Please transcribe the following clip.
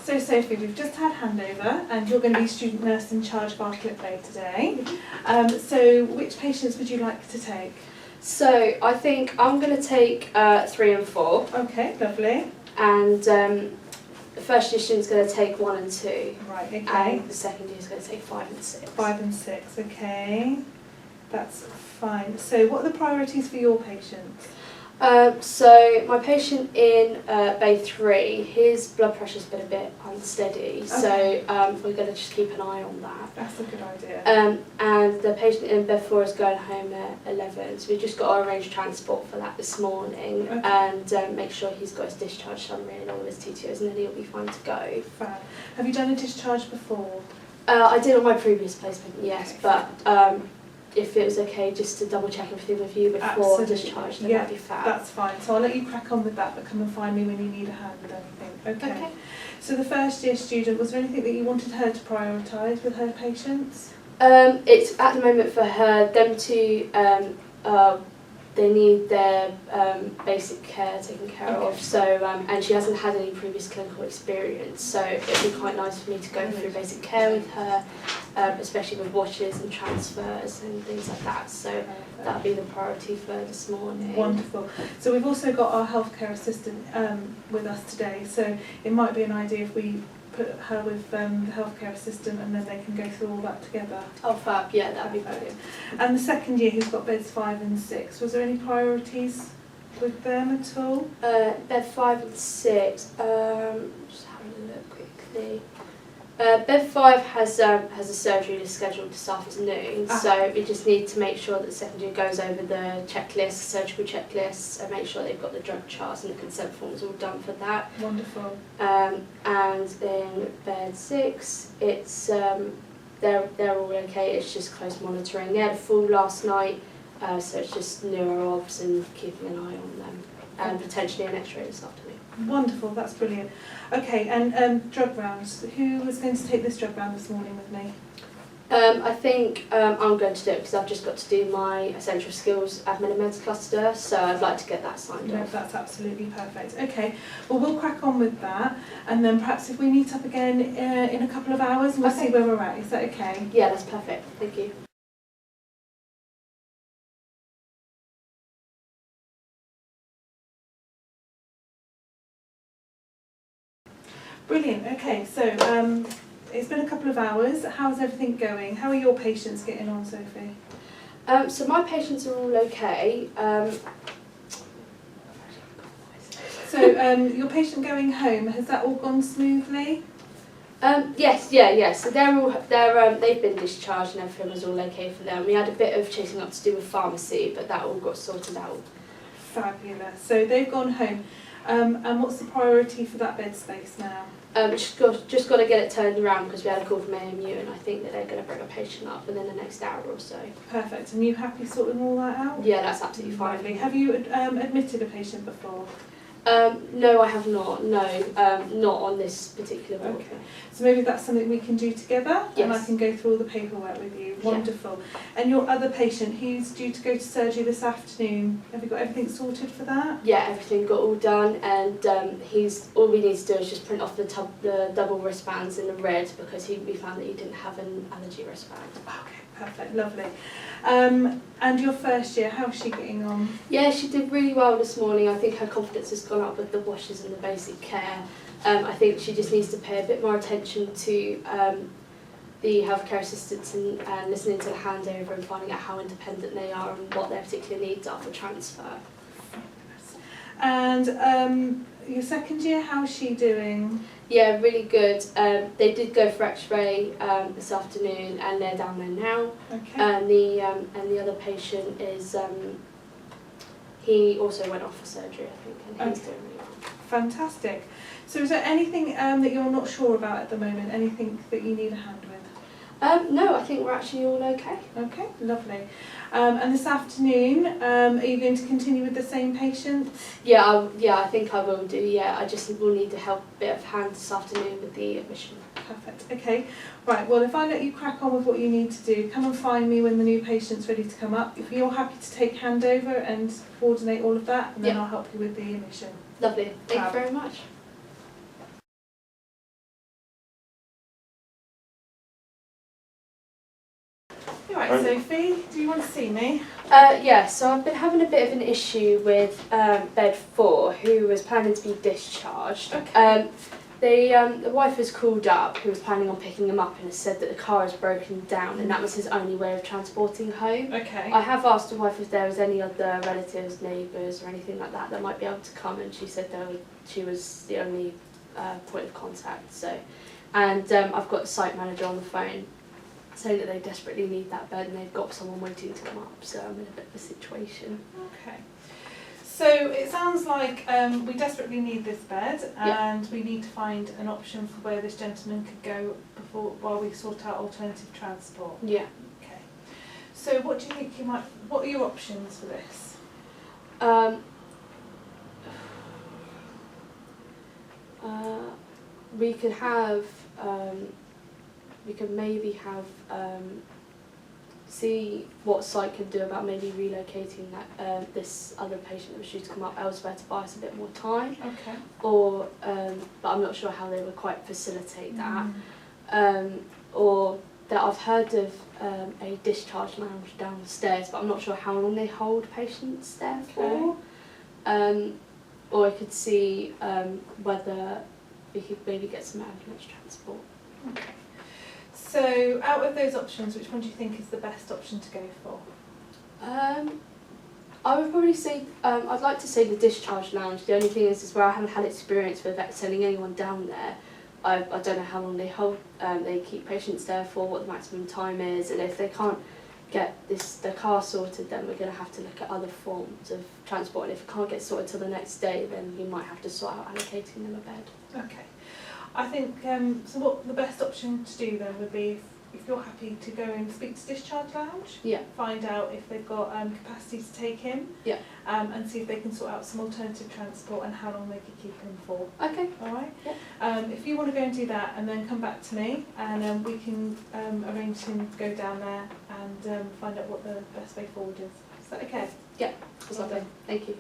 So Sophie, we've just had handover and you're going to be student nurse in charge of our CLiP day today. So which patients would you like to take? So I think I'm going to take 3 and 4. Okay, lovely. And the first year student's going to take 1 and 2. Right, okay. And the second year is going to take 5 and 6. 5 and 6, okay. That's fine. So what are the priorities for your patients? So my patient in Bay 3, his blood pressure's been a bit unsteady, okay. So we're going to just keep an eye on that. That's a good idea. And the patient in Bay 4 is going home at 11, so we've just got to arrange transport for that this morning, okay. And make sure he's got his discharge summary and all of his TTOs, and then he'll be fine to go. Fab. Have you done a discharge before? I did on my previous placement, yes, okay. But if it was okay just to double check everything with you before Absolutely. discharge, then yeah, that'd be fab. That's fine. So I'll let you crack on with that, but come and find me when you need a hand with anything. Okay. So the first year student, was there anything that you wanted her to prioritise with her patients? It's at the moment for her, them to, they need their basic care taken care okay. of, so, and she hasn't had any previous clinical experience, so it'd be quite nice for me to go through basic care with her, especially with washes and transfers and things like that, so that'll be the priority for this morning. Wonderful. So we've also got our healthcare assistant with us today, so it might be an idea if we put her with the healthcare assistant and then they can go through all that together. Oh fab, yeah, that'd be brilliant. And the second year who's got beds 5 and 6, was there any priorities with them at all? Bed 5 and 6, just having a look quickly. Bed 5 has a surgery scheduled this afternoon, so we just need to make sure that the second year goes over the checklist, surgical checklists, and make sure they've got the drug charts and the consent forms all done for that. Wonderful. And then bed 6, it's they're all okay. It's just close monitoring. They had a fall last night, so it's just neuro-obs and keeping an eye on them, and potentially an X-ray this afternoon. Wonderful, that's brilliant. Okay, and drug rounds. Who was going to take this drug round this morning with me? I think I'm going to do it because I've just got to do my essential skills admin and meds cluster, so I'd like to get that signed off. That's absolutely perfect. Okay, well we'll crack on with that, and then perhaps if we meet up again in a couple of hours, we'll see where we're at. Is that okay? Yeah, that's perfect. Thank you. Brilliant. Okay, so it's been a couple of hours. How's everything going? How are your patients getting on, Sophie? So my patients are all okay. So your patient going home, has that all gone smoothly? Yes, yeah. So they've been discharged and everything was all okay for them. We had a bit of chasing up to do with pharmacy, but that all got sorted out. Fabulous. So they've gone home. And what's the priority for that bed space now? Just got to get it turned around because we had a call from AMU and I think that they're going to bring a patient up within the next hour or so. Perfect. And you happy sorting all that out? Yeah, that's absolutely fine. Lovely. Have you admitted a patient before? No, I have not. No, not on this particular ward. Okay. So maybe that's something we can do together, yes. And I can go through all the paperwork with you. Yeah. Wonderful. And your other patient, who's due to go to surgery this afternoon, have you got everything sorted for that? Yeah, everything got all done, and all we need to do is just print off the double wristbands in the red because we found that he didn't have an allergy wristband. Okay, perfect, lovely. And your first year, how's she getting on? Yeah, she did really well this morning. I think her confidence has gone up with the washes and the basic care. I think she just needs to pay a bit more attention to the healthcare assistants and listening to the handover and finding out how independent they are and what their particular needs are for transfer. And your second year, how's she doing? Yeah, really good. They did go for X-ray this afternoon, and they're down there now. Okay. And the other patient is he also went off for surgery, I think, and he's doing really well. Fantastic. So, is there anything that you're not sure about at the moment? Anything that you need a hand with? No, I think we're actually all okay. Okay, lovely. And this afternoon, are you going to continue with the same patient? Yeah, I think I will do. Yeah, I just will need a bit of hand this afternoon with the admission. Perfect. Okay. Right. Well, if I let you crack on with what you need to do, come and find me when the new patient's ready to come up. If you're happy to take handover and coordinate all of that, and then I'll help you with the admission. Lovely. Thank you very much. Right, Sophie, do you want to see me? Yeah, so I've been having a bit of an issue with bed 4, who was planning to be discharged. Okay. The wife has called up, who was planning on picking him up, and has said that the car is broken down and that was his only way of transporting home. Okay. I have asked the wife if there was any other relatives, neighbours or anything like that might be able to come, and she said she was the only point of contact. So, and I've got the site manager on the phone saying that they desperately need that bed and they've got someone waiting to come up, so I'm in a bit of a situation. Okay. So it sounds like we desperately need this bed, and we need to find an option for where this gentleman could go while we sort out alternative transport. Yeah. Okay. So what do you think what are your options for this? We could have, we could maybe have, see what site can do about maybe relocating that this other patient that was due to come up elsewhere to buy us a bit more time. Okay. Or, but I'm not sure how they would quite facilitate that. Or that I've heard of a discharge lounge downstairs, but I'm not sure how long they hold patients there for. Or I could see whether we could maybe get some ambulance transport. Okay. So out of those options, which one do you think is the best option to go for? I would probably say, I'd like to say the discharge lounge. The only thing is where I haven't had experience with sending anyone down there. I don't know how long they hold, they keep patients there for, what the maximum time is, and if they can't get the car sorted, then we're going to have to look at other forms of transport, and if it can't get sorted till the next day, then we might have to sort out allocating them a bed. Okay. I think, so what the best option to do then would be, if you're happy to go and speak to Discharge Lounge, Yeah. find out if they've got capacity to take him, Yeah. And see if they can sort out some alternative transport and how long they could keep him for. Okay. All right? Yeah. If you want to go and do that and then come back to me, and we can arrange him to go down there and find out what the best way forward is. Is that okay? Yeah, that's lovely. Thank you.